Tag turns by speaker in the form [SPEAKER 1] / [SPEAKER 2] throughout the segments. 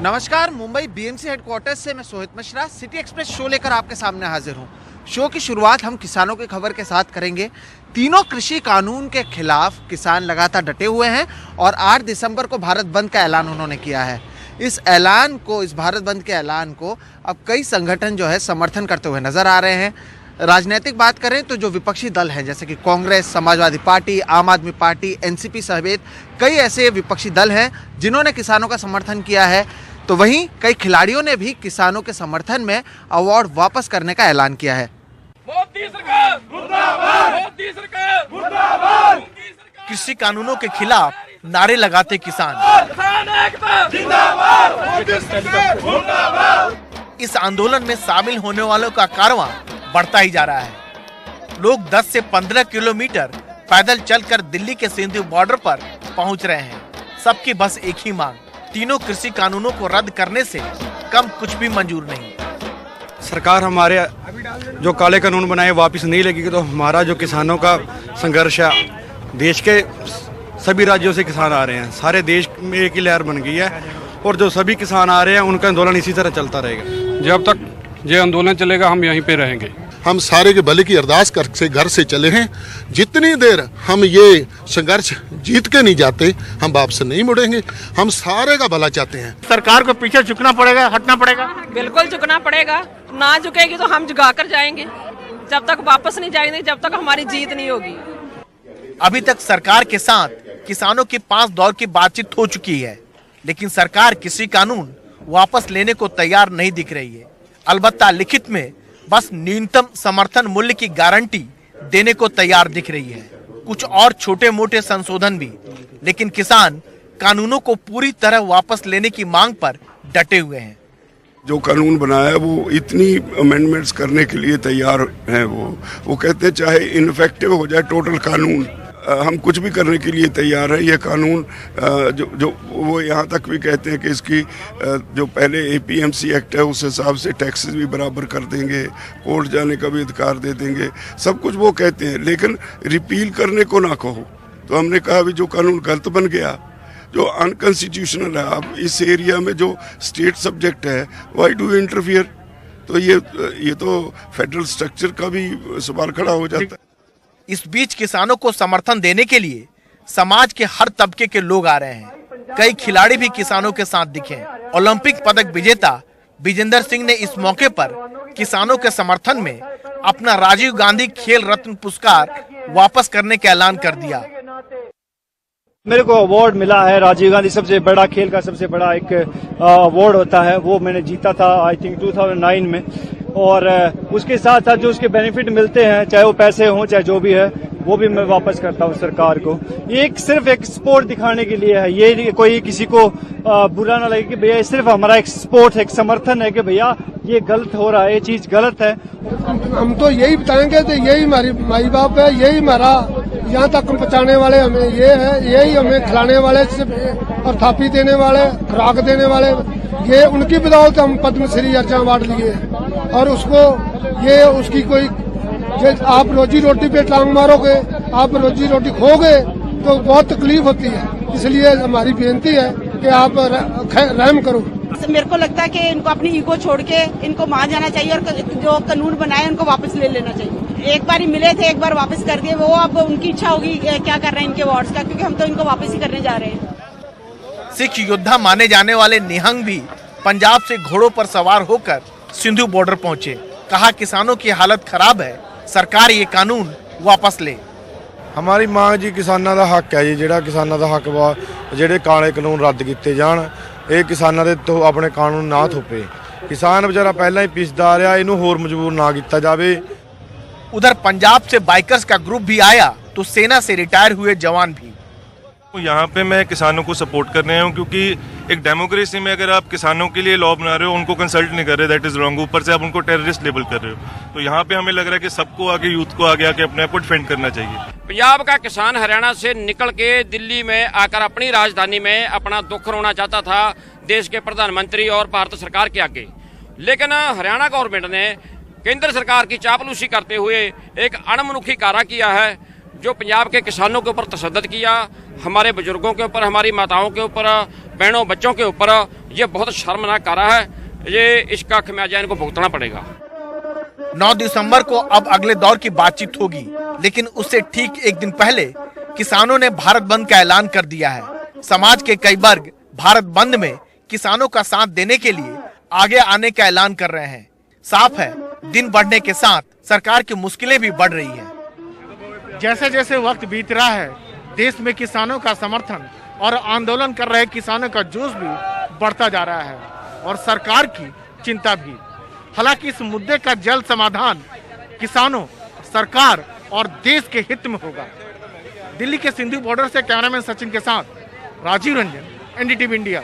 [SPEAKER 1] नमस्कार, Mumbai BMC headquarters से मैं Sohit Mishra city express show लेकर आपके सामने हाजिर हूं। शो की शुरुआत हम किसानों की खबर के साथ करेंगे। तीनों कृषि कानून के खिलाफ किसान लगातार डटे हुए हैं और 8 दिसंबर को भारत बंद का ऐलान उन्होंने किया है। इस भारत बंद के ऐलान को अब कई संगठन जो है समर्थन करते हुए नजर आ रहे हैं। राजनीतिक बात करें तो जो विपक्षी दल हैं जैसे कि कांग्रेस, समाजवादी पार्टी, आम आदमी पार्टी, एनसीपी समेत कई ऐसे विपक्षी दल हैं जिन्होंने किसानों का समर्थन किया है। तो वहीं कई खिलाड़ियों ने भी किसानों के समर्थन में अवार्ड वापस करने का ऐलान किया है।
[SPEAKER 2] मोदी सरकार मुर्दाबाद, मोदी सरकार मुर्दाबाद।
[SPEAKER 3] कृषि कानूनों के खिलाफ नारे लगाते किसान इस आंदोलन में शामिल होने वालों का कारवां बढ़ता ही जा रहा है। लोग 10 से 15 किलोमीटर पैदल चलकर दिल्ली के सिंधु बॉर्डर पर पहुंच रहे हैं। सबकी बस एक ही मांग, तीनों कृषि कानूनों को रद्द करने से कम कुछ भी मंजूर नहीं।
[SPEAKER 4] सरकार हमारे जो काले कानून बनाए वापस नहीं लेगी तो हमारा जो किसानों का संघर्ष है, देश के सभी राज्यों से किसान आ रहे हैं, सारे देश में एक ही लहर बन गई है और जो सभी किसान आ रहे हैं उनका आंदोलन इसी तरह चलता रहेगा।
[SPEAKER 5] जब तक ये आंदोलन चलेगा हम यहीं पे रहेंगे।
[SPEAKER 6] हम सारे के भले की अरदास कर से घर से चले हैं। जितनी देर हम ये संघर्ष जीत के नहीं जाते हम वापस नहीं मुड़ेंगे। हम सारे का भला चाहते हैं।
[SPEAKER 3] सरकार को पीछे झुकना पड़ेगा, हटना पड़ेगा।
[SPEAKER 7] बिल्कुल झुकना पड़ेगा, ना झुकेगी तो हम झुका कर जाएंगे। जब तक वापस नहीं जाएंगे, जब तक हमारी जीत नहीं होगी।
[SPEAKER 3] अभी तक सरकार के साथ किसानों की 5 दौर की बातचीत हो चुकी है, लेकिन सरकार कृषि कानून वापस लेने को तैयार नहीं दिख रही है। अलबत्ता लिखित में बस न्यूनतम समर्थन मूल्य की गारंटी देने को तैयार दिख रही है। कुछ और छोटे मोटे संशोधन भी, लेकिन किसान कानूनों को पूरी तरह वापस लेने की मांग पर डटे हुए हैं।
[SPEAKER 8] जो कानून बनाया है वो इतनी अमेंडमेंट्स करने के लिए तैयार हैं। वो कहते हैं चाहे इनफेक्टिव हो जाए टोटल कानून, हम कुछ भी करने के लिए तैयार है। ये कानून जो वो यहाँ तक भी कहते हैं कि इसकी जो पहले APMC एक्ट है उस हिसाब से टैक्सेस भी बराबर कर देंगे, कोर्ट जाने का भी अधिकार दे देंगे, सब कुछ वो कहते हैं, लेकिन रिपील करने को ना कहो। तो हमने कहा भी जो कानून गलत बन गया, जो अनकॉन्स्टिट्यूशनल है, अब इस एरिया में जो स्टेट सब्जेक्ट है, व्हाई डू इंटरफियर। तो ये तो फेडरल स्ट्रक्चर का भी सवाल खड़ा हो जाता है।
[SPEAKER 3] इस बीच किसानों को समर्थन देने के लिए समाज के हर तबके के लोग आ रहे हैं। कई खिलाड़ी भी किसानों के साथ दिखे। ओलंपिक पदक विजेता विजेंद्र सिंह ने इस मौके पर किसानों के समर्थन में अपना राजीव गांधी खेल रत्न पुरस्कार वापस करने का ऐलान कर दिया।
[SPEAKER 9] मेरे को अवार्ड मिला है राजीव गांधी, सबसे बड़ा खेल का सबसे बड़ा एक अवार्ड होता है, वो मैंने जीता था आई थिंक 2009 में। और उसके साथ साथ जो उसके बेनिफिट मिलते हैं, चाहे वो पैसे हों चाहे जो भी है, वो भी मैं वापस करता हूँ सरकार को। ये सिर्फ एक स्पोर्ट दिखाने के लिए है, ये कोई किसी को बुरा ना लगे कि भैया ये सिर्फ हमारा एक स्पोर्ट है, एक समर्थन है कि भैया ये गलत हो रहा है, ये चीज गलत है।
[SPEAKER 10] हम तो यही बताएंगे तो यही हमारी माई बाप है, यही हमारा यहाँ तक पहुँचाने वाले हमें ये है, यही हमें खिलाने वाले और थापी देने वाले, खुराक देने वाले, ये उनकी बदौलत हम पद्मश्री अर्जा अवार्ड लिए। और उसको ये उसकी कोई आप रोजी रोटी पे टांग मारोगे, आप रोजी रोटी खोगे तो बहुत तकलीफ होती है। इसलिए हमारी बेनती है कि आप रहम करो।
[SPEAKER 11] मेरे को लगता है कि इनको अपनी ईगो छोड़ के इनको मान जाना चाहिए और जो कानून बनाए उनको वापस ले लेना चाहिए। एक बार ही मिले थे, एक बार वापस कर दिए, वो अब उनकी इच्छा होगी क्या कर रहे हैं इनके अवार्ड्स का, क्योंकि हम तो इनको वापस ही करने जा रहे हैं।
[SPEAKER 3] सिख योद्धा माने जाने वाले निहंग भी पंजाब से घोड़ों पर सवार होकर सिंधु बॉर्डर पहुंचे। कहा किसानों की हालत खराब है, सरकार ये कानून वापस ले।
[SPEAKER 4] हमारी मांग जी किसानों का हक है जी, ਜਿਹੜਾ किसानों का हक वा ਜਿਹੜੇ ਕਾਲੇ ਕਾਨੂੰਨ ਰੱਦ ਕੀਤੇ ਜਾਣ, ਇਹ ਕਿਸਾਨਾਂ ਦੇ ਤੋਂ ਆਪਣੇ ਕਾਨੂੰਨ ਨਾ ਥੋਪੇ। किसान बेचारा पहला ही पिसदा आ रहा, इन्हू होर मजबूर ना किया जावे।
[SPEAKER 3] उधर पंजाब से बाइकर्स का ग्रुप भी आया तो सेना से रिटायर हुए जवान भी।
[SPEAKER 12] यहाँ पे मैं किसानों को सपोर्ट कर रहा हूँ, क्योंकि एक डेमोक्रेसी में अगर आप किसानों के लिए लॉ बना रहे हो, उनको कंसल्ट नहीं कर रहे, दैट इज रॉन्ग। ऊपर से आप उनको टेररिस्ट लेबल कर रहे हो। तो यहाँ पे हमें लग रहा है कि सबको आगे, यूथ को आगे आके अपने आप को डिफेंड करना चाहिए।
[SPEAKER 2] पंजाब का किसान हरियाणा से निकल के दिल्ली में आकर अपनी राजधानी में अपना दुख रोना चाहता था देश के प्रधानमंत्री और भारत सरकार के आगे, लेकिन हरियाणा गवर्नमेंट ने केंद्र सरकार की चापलूसी करते हुए एक अणमनुखी कार्य किया है, जो पंजाब के किसानों के ऊपर तशद्दुद किया, हमारे बुजुर्गों के ऊपर, हमारी माताओं के ऊपर, बहनों बच्चों के ऊपर, ये बहुत शर्मनाक कार्य है। ये इसका खमियाजा इनको भुगतना पड़ेगा।
[SPEAKER 3] 9 दिसंबर को अब अगले दौर की बातचीत होगी, लेकिन उससे ठीक एक दिन पहले किसानों ने भारत बंद का ऐलान कर दिया है। समाज के कई वर्ग भारत बंद में किसानों का साथ देने के लिए आगे आने का ऐलान कर रहे हैं। साफ है, दिन बढ़ने के साथ सरकार की मुश्किलें भी बढ़ रही है। जैसे जैसे वक्त बीत रहा है, देश में किसानों का समर्थन और आंदोलन कर रहे किसानों का जोश भी बढ़ता जा रहा है और सरकार की चिंता भी। हालांकि इस मुद्दे का जल्द समाधान किसानों, सरकार और देश के हित में होगा। दिल्ली के सिंधु बॉर्डर से कैमरामैन सचिन के साथ राजीव रंजन, एनडीटीवी इंडिया।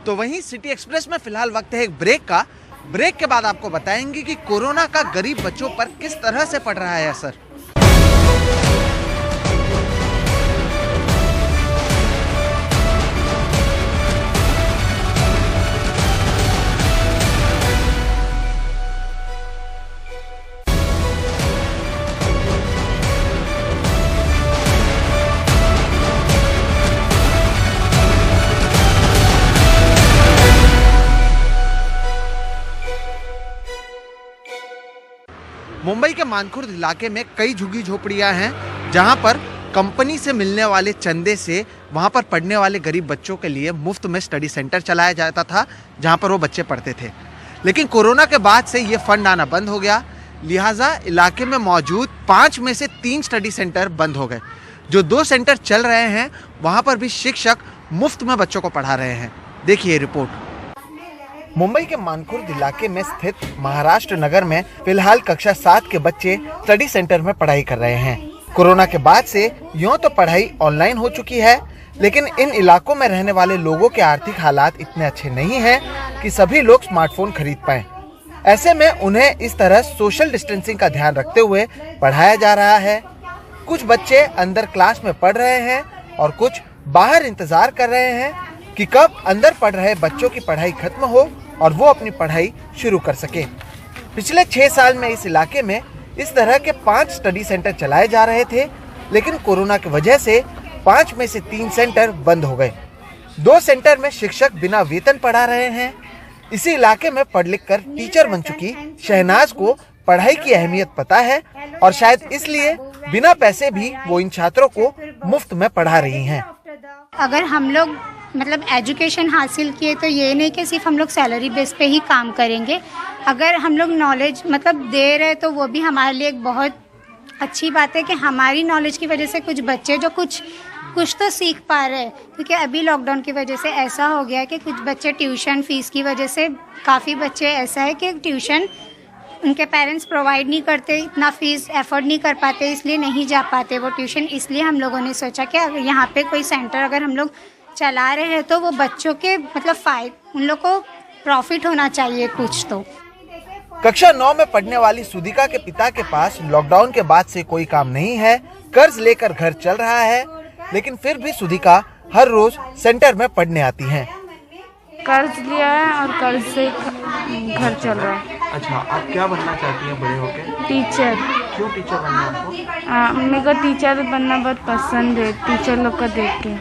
[SPEAKER 1] तो वहीं सिटी एक्सप्रेस में फिलहाल वक्त है एक ब्रेक का। ब्रेक के बाद आपको बताएंगे कि कोरोना का गरीब बच्चों पर किस तरह से पड़ रहा है असर। मुंबई के मानखुर्द इलाके में कई झुग्गी झोपड़ियां हैं जहां पर कंपनी से मिलने वाले चंदे से वहां पर पढ़ने वाले गरीब बच्चों के लिए मुफ्त में स्टडी सेंटर चलाया जाता था, जहां पर वो बच्चे पढ़ते थे। लेकिन कोरोना के बाद से ये फंड आना बंद हो गया, लिहाजा इलाके में मौजूद 5 में से 3 स्टडी सेंटर बंद हो गए। जो 2 सेंटर चल रहे हैं वहां पर भी शिक्षक मुफ्त में बच्चों को पढ़ा रहे हैं। देखिए रिपोर्ट। मुंबई के मानखुर्द इलाके में स्थित महाराष्ट्र नगर में फिलहाल कक्षा 7 के बच्चे स्टडी सेंटर में पढ़ाई कर रहे हैं। कोरोना के बाद से यूं तो पढ़ाई ऑनलाइन हो चुकी है, लेकिन इन इलाकों में रहने वाले लोगों के आर्थिक हालात इतने अच्छे नहीं हैं कि सभी लोग स्मार्टफोन खरीद पाएं। ऐसे में उन्हें इस तरह सोशल डिस्टेंसिंग का ध्यान रखते हुए पढ़ाया जा रहा है। कुछ बच्चे अंदर क्लास में पढ़ रहे हैं और कुछ बाहर इंतजार कर रहे हैं कि कब अंदर पढ़ रहे बच्चों की पढ़ाई खत्म हो और वो अपनी पढ़ाई शुरू कर सके। पिछले 6 साल में इस इलाके में इस तरह के 5 स्टडी सेंटर चलाए जा रहे थे, लेकिन कोरोना की वजह से 5 में से 3 सेंटर बंद हो गए। 2 सेंटर में शिक्षक बिना वेतन पढ़ा रहे हैं। इसी इलाके में पढ़ लिख कर टीचर बन चुकी शहनाज को पढ़ाई की अहमियत पता है और शायद इसलिए बिना पैसे भी वो इन छात्रों को मुफ्त में पढ़ा रही हैं।
[SPEAKER 13] अगर हम लोग मतलब एजुकेशन हासिल किए तो ये नहीं कि सिर्फ हम लोग सैलरी बेस पे ही काम करेंगे। अगर हम लोग नॉलेज मतलब दे रहे तो वो भी हमारे लिए एक बहुत अच्छी बात है कि हमारी नॉलेज की वजह से कुछ बच्चे जो कुछ तो सीख पा रहे हैं। क्योंकि अभी लॉकडाउन की वजह से ऐसा हो गया है कि कुछ बच्चे ट्यूशन फीस की वजह से, काफ़ी बच्चे ऐसा है कि ट्यूशन उनके पेरेंट्स प्रोवाइड नहीं करते, इतना फीस एफोर्ड नहीं कर पाते, इसलिए नहीं जा पाते वो ट्यूशन। इसलिए हम लोगों ने सोचा कि अगर यहाँ पे कोई सेंटर अगर हम लोग चला रहे हैं तो वो बच्चों के मतलब उन लोग को प्रॉफिट होना चाहिए कुछ तो।
[SPEAKER 1] कक्षा 9 में पढ़ने वाली सुधिका के पिता के पास लॉकडाउन के बाद से कोई काम नहीं है, कर्ज लेकर घर चल रहा है, लेकिन फिर भी सुधिका हर रोज सेंटर में पढ़ने आती हैं।
[SPEAKER 14] कर्ज लिया है और कर्ज से घर चल रहा है।
[SPEAKER 15] अच्छा, आप क्या बनना चाहती हैं बड़े होकर?
[SPEAKER 14] टीचर।
[SPEAKER 15] क्यों टीचर बनना आपको?
[SPEAKER 14] मेरे को टीचर बनना बहुत पसंद है, टीचर लोग को देख के।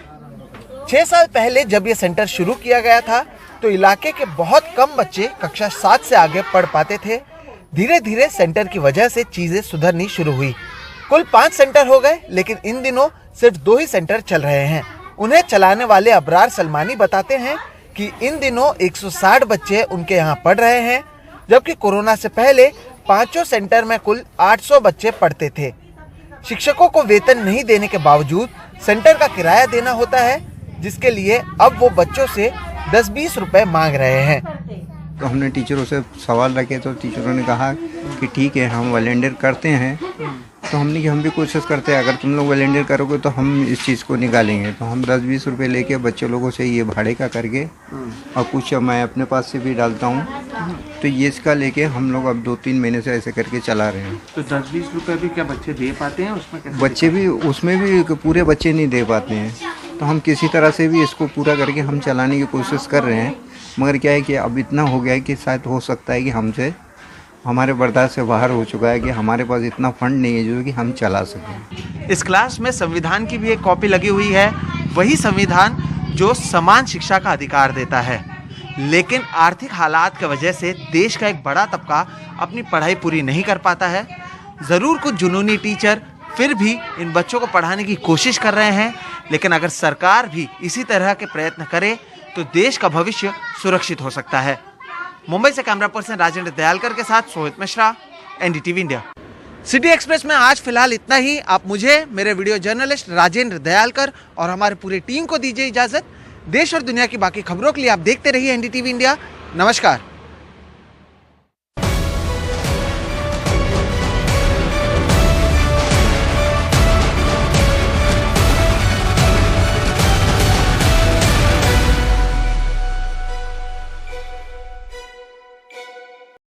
[SPEAKER 1] 6 साल पहले जब ये सेंटर शुरू किया गया था तो इलाके के बहुत कम बच्चे कक्षा 7 से आगे पढ़ पाते थे। धीरे धीरे सेंटर की वजह से चीजें सुधरनी शुरू हुई। कुल 5 सेंटर हो गए, लेकिन इन दिनों सिर्फ 2 ही सेंटर चल रहे हैं। उन्हें चलाने वाले अबरार सलमानी बताते हैं कि इन दिनों 160 बच्चे उनके यहाँ पढ़ रहे हैं, जबकि कोरोना से पहले 5 सेंटर में कुल 800 बच्चे पढ़ते थे। शिक्षकों को वेतन नहीं देने के बावजूद सेंटर का किराया देना होता है, जिसके लिए अब वो बच्चों से 10-20 रुपए मांग रहे हैं।
[SPEAKER 16] तो हमने टीचरों से सवाल रखे तो टीचरों ने कहा कि ठीक है हम वॉलंटियर करते हैं। तो हमने कि हम भी कोशिश करते हैं, अगर तुम लोग वॉलंटियर करोगे तो हम इस चीज़ को निकालेंगे। तो हम 10-20 रुपए लेके बच्चे लोगों से ये भाड़े का करके और कुछ मैं अपने पास से भी डालता हूँ, तो ये इसका लेके हम लोग अब 2-3 महीने से ऐसे करके चला रहे हैं।
[SPEAKER 15] तो 10-20 रुपए भी क्या बच्चे दे पाते हैं उसमें? कैसे
[SPEAKER 16] बच्चे भी उसमें भी पूरे बच्चे नहीं दे पाते हैं, तो हम किसी तरह से भी इसको पूरा करके हम चलाने की कोशिश कर रहे हैं। मगर क्या है कि अब इतना हो गया है कि शायद हो सकता है कि हमसे हमारे बर्दाश्त से बाहर हो चुका है कि हमारे पास इतना फंड नहीं है जो कि हम चला सकें।
[SPEAKER 1] इस क्लास में संविधान की भी एक कॉपी लगी हुई है, वही संविधान जो समान शिक्षा का अधिकार देता है। लेकिन आर्थिक हालात की वजह से देश का एक बड़ा तबका अपनी पढ़ाई पूरी नहीं कर पाता है। ज़रूर कुछ जुनूनी टीचर फिर भी इन बच्चों को पढ़ाने की कोशिश कर रहे हैं, लेकिन अगर सरकार भी इसी तरह के प्रयत्न करे तो देश का भविष्य सुरक्षित हो सकता है। मुंबई से कैमरा पर्सन राजेंद्र दयालकर के साथ Sohit Mishra, NDTV India. City express में आज फिलहाल इतना ही। आप मुझे, मेरे वीडियो जर्नलिस्ट राजेंद्र दयालकर और हमारे पूरी टीम को दीजिए इजाजत। देश और दुनिया की बाकी खबरों के लिए आप देखते रहिए एनडीटीवी इंडिया। नमस्कार।